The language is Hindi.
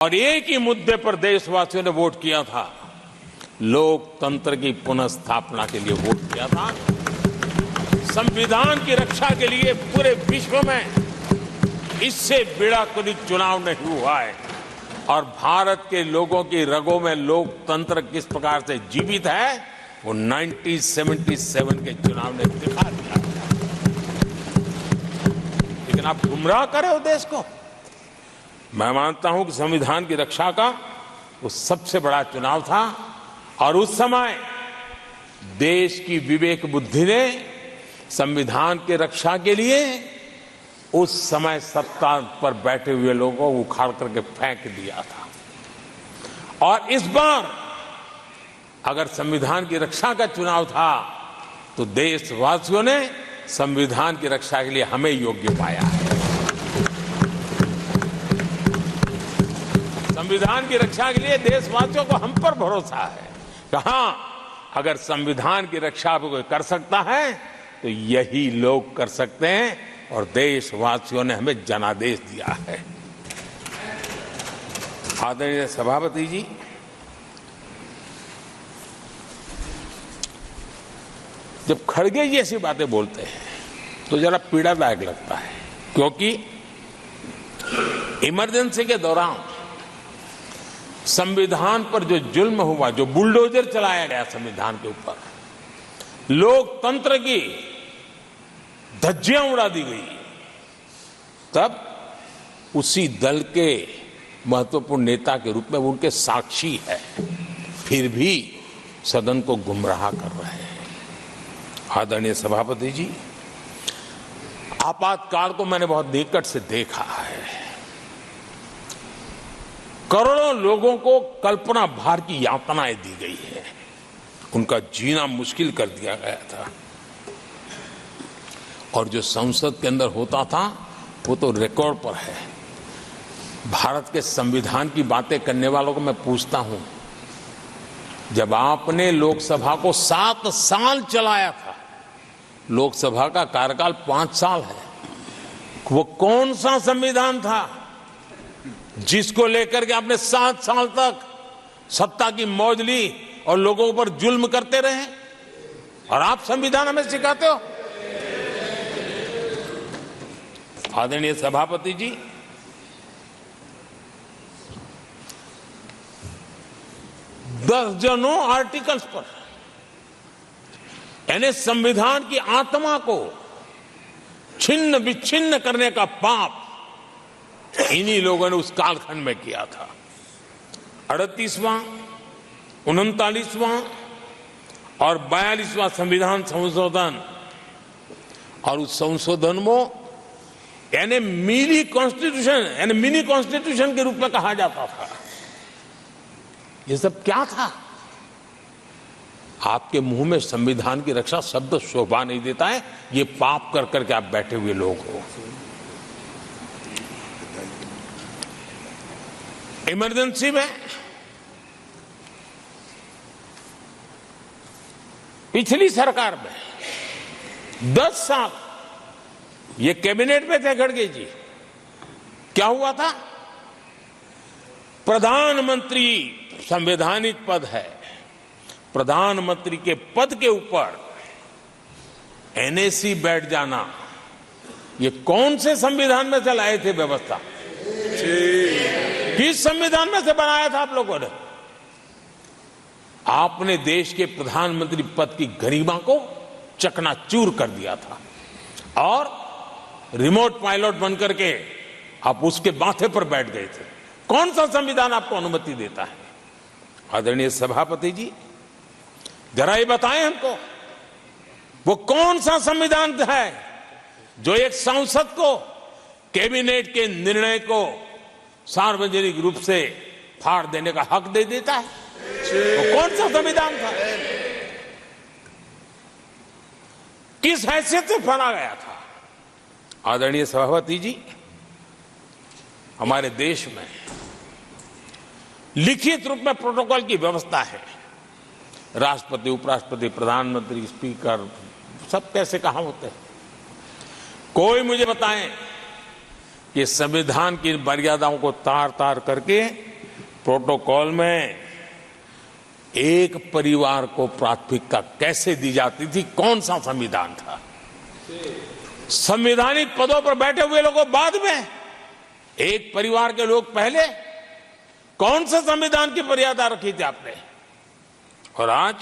और एक ही मुद्दे पर देशवासियों ने वोट किया था, लोकतंत्र की पुनर्स्थापना के लिए वोट किया था। संविधान की रक्षा के लिए पूरे विश्व में इससे बड़ा कोई चुनाव नहीं हुआ है और भारत के लोगों की रगों में लोकतंत्र किस प्रकार से जीवित है वो 1977 के चुनाव ने दिखा दिया। लेकिन आप गुमराह करे हो देश को। मैं मानता हूं कि संविधान की रक्षा का वो सबसे बड़ा चुनाव था और उस समय देश की विवेक बुद्धि ने संविधान की रक्षा के लिए उस समय सत्ता पर बैठे हुए लोगों को उखाड़ करके फेंक दिया था। और इस बार अगर संविधान की रक्षा का चुनाव था तो देशवासियों ने संविधान की रक्षा के लिए हमें योग्य पाया है। संविधान की रक्षा के लिए देशवासियों को हम पर भरोसा है। कहां अगर संविधान की रक्षा कोई कर सकता है तो यही लोग कर सकते हैं और देशवासियों ने हमें जनादेश दिया है। आदरणीय सभापति जी, जब खड़गे जी ऐसी बातें बोलते हैं तो जरा पीड़ादायक लगता है, क्योंकि इमरजेंसी के दौरान संविधान पर जो जुल्म हुआ, जो बुलडोजर चलाया गया संविधान के ऊपर, लोकतंत्र की धज्जियां उड़ा दी गई, तब उसी दल के महत्वपूर्ण नेता के रूप में उनके साक्षी है, फिर भी सदन को गुमराह कर रहे हैं। आदरणीय सभापति जी, आपातकाल को मैंने बहुत निकट से देखा है। करोड़ों लोगों को कल्पना भार की यातनाएं दी गई है, उनका जीना मुश्किल कर दिया गया था। और जो संसद के अंदर होता था वो तो रिकॉर्ड पर है। भारत के संविधान की बातें करने वालों को मैं पूछता हूं, जब आपने लोकसभा को 7 साल चलाया था, लोकसभा का कार्यकाल 5 साल है, वो कौन सा संविधान था जिसको लेकर के आपने 7 साल तक सत्ता की मौज ली और लोगों पर जुल्म करते रहे? और आप संविधान हमें सिखाते हो? आदरणीय सभापति जी, दर्जनों आर्टिकल्स पर, यानी संविधान की आत्मा को छिन्न विच्छिन्न करने का पाप इन्हीं लोगों ने उस कालखंड में किया था। 38वां, 39वां और 42वां संविधान संशोधन, और उस संशोधन में यानी मिनी कॉन्स्टिट्यूशन, यानी मिनी कॉन्स्टिट्यूशन के रूप में कहा जाता था। ये सब क्या था? आपके मुंह में संविधान की रक्षा शब्द शोभा नहीं देता है। ये पाप कर करके आप बैठे हुए लोग हो। इमरजेंसी में पिछली सरकार में 10 साल ये कैबिनेट में थे खड़गे जी, क्या हुआ था? प्रधानमंत्री संवैधानिक पद है, प्रधानमंत्री के पद के ऊपर एनएसी बैठ जाना, ये कौन से संविधान में से लाए थे व्यवस्था? किस संविधान में से बनाया था आप लोगों ने? आपने देश के प्रधानमंत्री पद की गरिमा को चकनाचूर कर दिया था और रिमोट पायलट बनकर के आप उसके माथे पर बैठ गए थे। कौन सा संविधान आपको अनुमति देता है? आदरणीय सभापति जी, जरा ये बताएं हमको, वो कौन सा संविधान है जो एक सांसद को कैबिनेट के निर्णय को सार्वजनिक रूप से फाड़ देने का हक दे देता है? वो कौन सा संविधान था? किस हैसियत से फाड़ा गया था? आदरणीय सभापति जी, हमारे देश में लिखित रूप में प्रोटोकॉल की व्यवस्था है। राष्ट्रपति, उपराष्ट्रपति, प्रधानमंत्री, स्पीकर, सब कैसे कहां होते हैं? कोई मुझे बताएं कि संविधान की मर्यादाओं को तार तार करके प्रोटोकॉल में एक परिवार को प्राथमिकता कैसे दी जाती थी, कौन सा संविधान था? संवैधानिक पदों पर बैठे हुए लोगों बाद में, एक परिवार के लोग पहले। कौन सा संविधान की मर्यादा रखी थी आपने? और आज